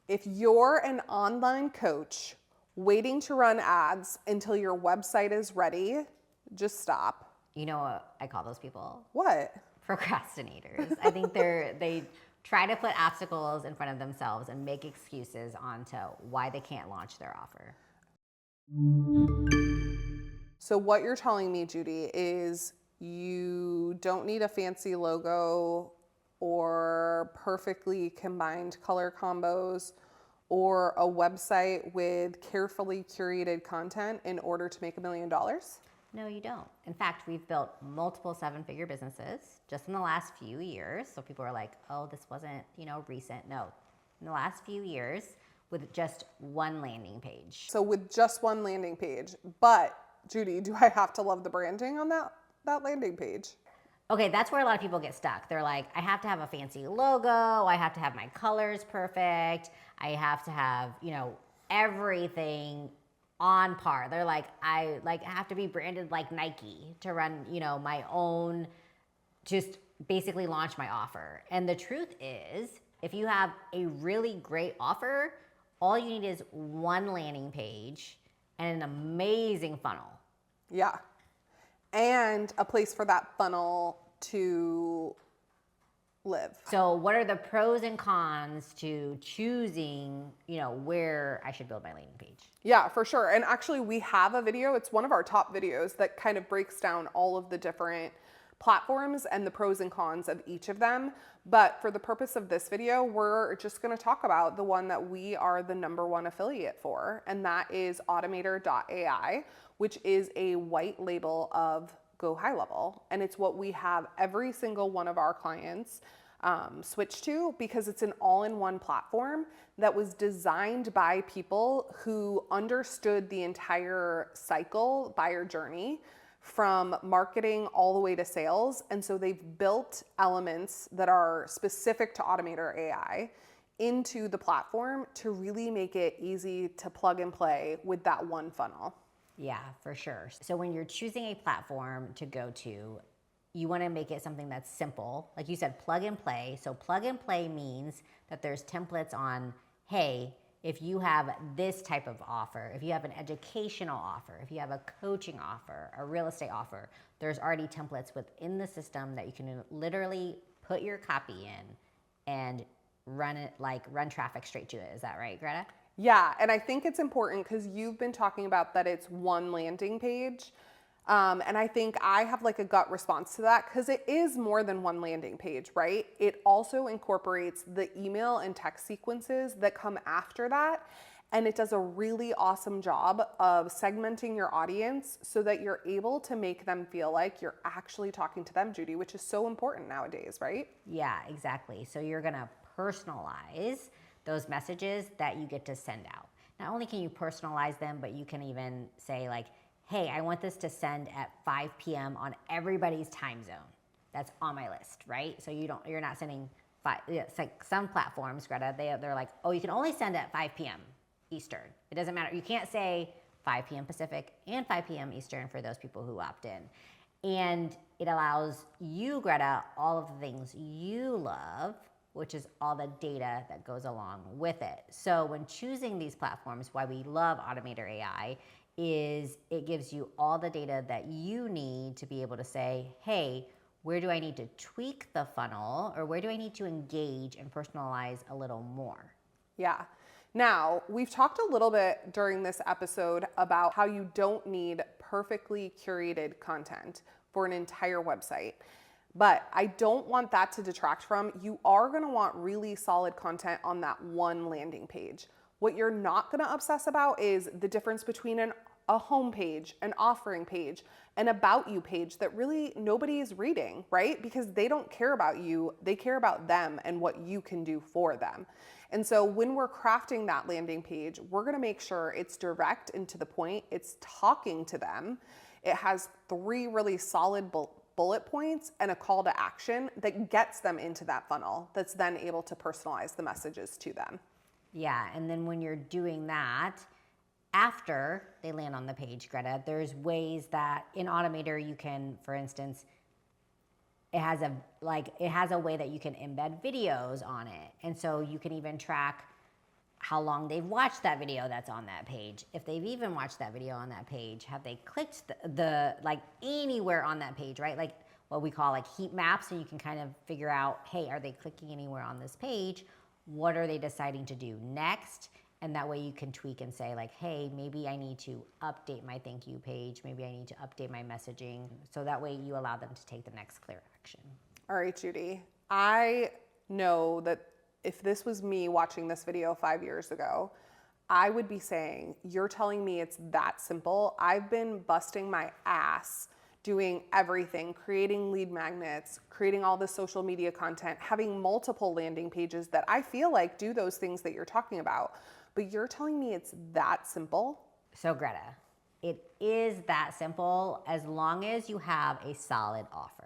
If you're an online coach waiting to run ads until your website is ready, just stop. You know what I call those people? What? Procrastinators. I think they try to put obstacles in front of themselves and make excuses onto why they can't launch their offer. So what you're telling me, Judy, is you don't need a fancy logo or perfectly combined color combos or a website with carefully curated content in order to make $1 million? No, you don't. In fact, we've built multiple seven-figure businesses just in the last few years. So people are like, oh, this wasn't, recent. No, in the last few years with just one landing page. So with just one landing page. But Judy, do I have to love the branding on that landing page? Okay, that's where a lot of people get stuck. They're like, I have to have a fancy logo. I have to have my colors perfect. I have to have, everything on par. They're like, I have to be branded like Nike to run, my own, just basically launch my offer. And the truth is, if you have a really great offer, all you need is one landing page and an amazing funnel. Yeah. And a place for that funnel to live. So what are the pros and cons to choosing, where I should build my landing page? Yeah, for sure. And actually we have a video, it's one of our top videos that kind of breaks down all of the different platforms and the pros and cons of each of them. But for the purpose of this video, we're just going to talk about the one that we are the #1 affiliate for, and that is Automator.ai, which is a white label of Go High Level. And it's what we have every single one of our clients switch to, because it's an all-in-one platform that was designed by people who understood the entire cycle, buyer journey, from marketing all the way to sales. And so they've built elements that are specific to Automator AI into the platform to really make it easy to plug and play with that one funnel. Yeah, for sure. So when you're choosing a platform to go to, you want to make it something that's simple. Like you said, plug and play. So plug and play means that there's templates on, hey, if you have this type of offer, if you have an educational offer, if you have a coaching offer, a real estate offer, there's already templates within the system that you can literally put your copy in and run traffic straight to it. Is that right, Greta? Yeah, and I think it's important because you've been talking about that it's one landing page. And I think I have like a gut response to that because it is more than one landing page, right? It also incorporates the email and text sequences that come after that. And it does a really awesome job of segmenting your audience so that you're able to make them feel like you're actually talking to them, Judy, which is so important nowadays, right? Yeah, exactly. So you're going to personalize those messages that you get to send out. Not only can you personalize them, but you can even say like, hey, I want this to send at 5 p.m. on everybody's time zone. That's on my list, right? So you're not sending it's like some platforms, Greta, they're like, oh, you can only send at 5 p.m. Eastern. It doesn't matter. You can't say 5 p.m. Pacific and 5 p.m. Eastern for those people who opt in. And it allows you, Greta, all of the things you love, which is all the data that goes along with it. So when choosing these platforms, why we love Automator AI is it gives you all the data that you need to be able to say, hey, where do I need to tweak the funnel, or where do I need to engage and personalize a little more? Yeah. Now, we've talked a little bit during this episode about how you don't need perfectly curated content for an entire website. But I don't want that to detract from, you are going to want really solid content on that one landing page. What you're not going to obsess about is the difference between a home page, an offering page, an about you page that really nobody is reading, right? Because they don't care about you, they care about them and what you can do for them. And so when we're crafting that landing page, we're going to make sure it's direct and to the point, it's talking to them. It has 3 really solid bullet points and a call to action that gets them into that funnel that's then able to personalize the messages to them. Yeah, and then when you're doing that, after they land on the page, Greta, there's ways that in Automator you can, for instance, it has a way that you can embed videos on it. And so you can even track how long they've watched that video that's on that page. If they've even watched that video on that page, have they clicked the like anywhere on that page, right? Like what we call like heat maps, and you can kind of figure out, hey, are they clicking anywhere on this page? What are they deciding to do next? And that way you can tweak and say like, hey, maybe I need to update my thank you page. Maybe I need to update my messaging. So that way you allow them to take the next clear action. All right, Judy. I know that if this was me watching this video 5 years ago, I would be saying, you're telling me it's that simple. I've been busting my ass doing everything, creating lead magnets, creating all this social media content, having multiple landing pages that I feel like do those things that you're talking about. But you're telling me it's that simple? So Greta, it is that simple as long as you have a solid offer.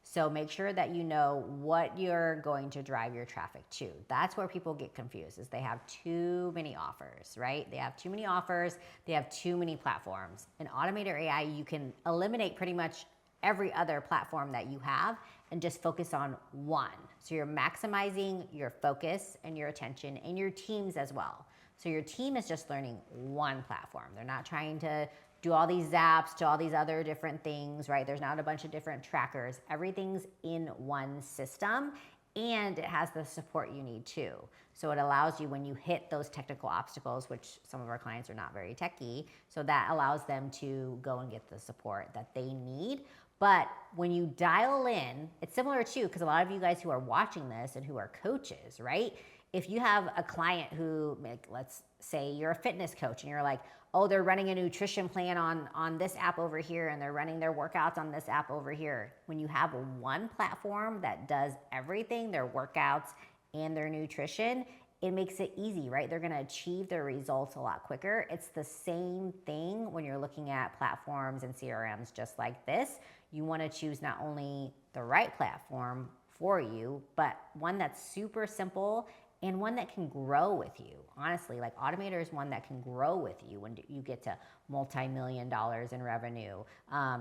So make sure that you know what you're going to drive your traffic to. That's where people get confused, is they have too many offers, right? They have too many offers, they have too many platforms. In Automator AI, you can eliminate pretty much every other platform that you have and just focus on one. So you're maximizing your focus and your attention and your teams as well. So your team is just learning one platform. They're not trying to do all these zaps to all these other different things, right? There's not a bunch of different trackers. Everything's in one system, and it has the support you need too. So it allows you, when you hit those technical obstacles, which some of our clients are not very techy, so that allows them to go and get the support that they need. But when you dial in, it's similar too, because a lot of you guys who are watching this and who are coaches, right? If you have a client who, let's say you're a fitness coach and you're like, oh, they're running a nutrition plan on this app over here, and they're running their workouts on this app over here. When you have one platform that does everything, their workouts and their nutrition, it makes it easy, right? They're gonna achieve their results a lot quicker. It's the same thing when you're looking at platforms and CRMs just like this. You wanna choose not only the right platform for you, but one that's super simple and one that can grow with you. Honestly, like Automator is one that can grow with you when you get to multi-million dollars in revenue.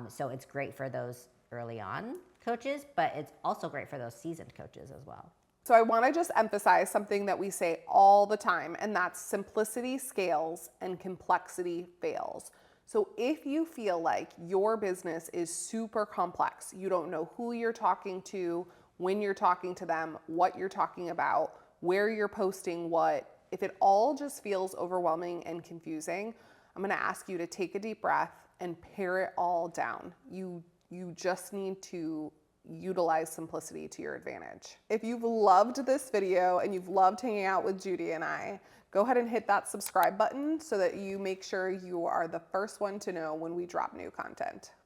So it's great for those early on coaches, but it's also great for those seasoned coaches as well. So I want to just emphasize something that we say all the time, and that's simplicity scales and complexity fails. So if you feel like your business is super complex, you don't know who you're talking to, when you're talking to them, what you're talking about, where you're posting what, if it all just feels overwhelming and confusing, I'm gonna ask you to take a deep breath and pare it all down. You just need to utilize simplicity to your advantage. If you've loved this video and you've loved hanging out with Judy and I, go ahead and hit that subscribe button so that you make sure you are the first one to know when we drop new content.